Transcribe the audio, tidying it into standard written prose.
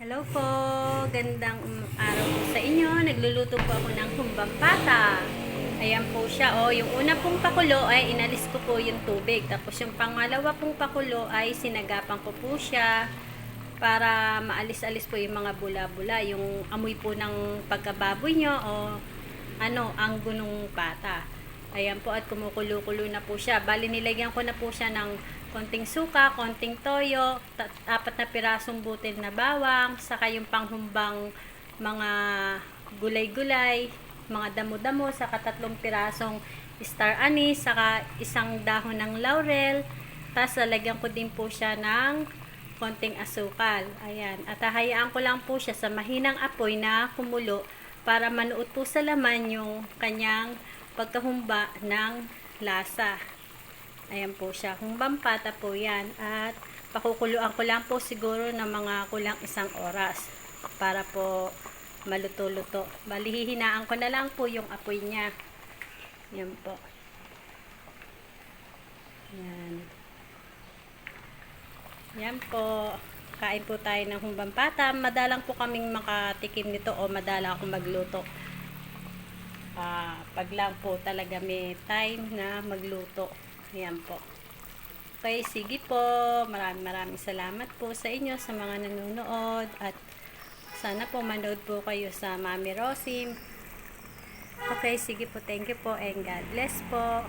Hello po, gandang araw po sa inyo. Nagluluto po ako ng humbang pata. Ayan po siya. Yung una pong pakulo ay inalis ko po yung tubig. Tapos yung pangalawa pong pakulo ay sinagapan ko po siya para maalis-alis po yung mga bula-bula. Yung amoy po ng pagkababoy nyo o ang gunong pata. Ayan po, at kumukulo-kulo na po siya. Bali, nilagyan ko na po siya ng konting suka, konting toyo, 4 na pirasong butil na bawang, saka yung panghumbang mga gulay-gulay, mga damo-damo, saka 3 pirasong star anise, saka 1 dahon ng laurel. Tapos lalagyan ko din po siya ng konting asukal. Ayan. At hahayaan ko lang po siya sa mahinang apoy na kumulo para manuot po sa laman yung kanyang pagkahumba ng lasa. Ayan po siya. Humbang pata po yan. At pakukuluan ko lang po siguro ng mga kulang 1 oras para po maluto-luto. Bali, hihinaan ko na lang po yung apoy niya. Yan po. Yan. Yan po. Kain po tayo ng humbang pata. Madalang po kaming makatikim nito o madalang akong magluto. Pag lang po talaga may time na magluto. Ayan po. Okay, sige po. Maraming salamat po sa inyo, sa mga nanonood. At sana po manood po kayo sa Mami Rosim. Okay, sige po. Thank you po and God bless po.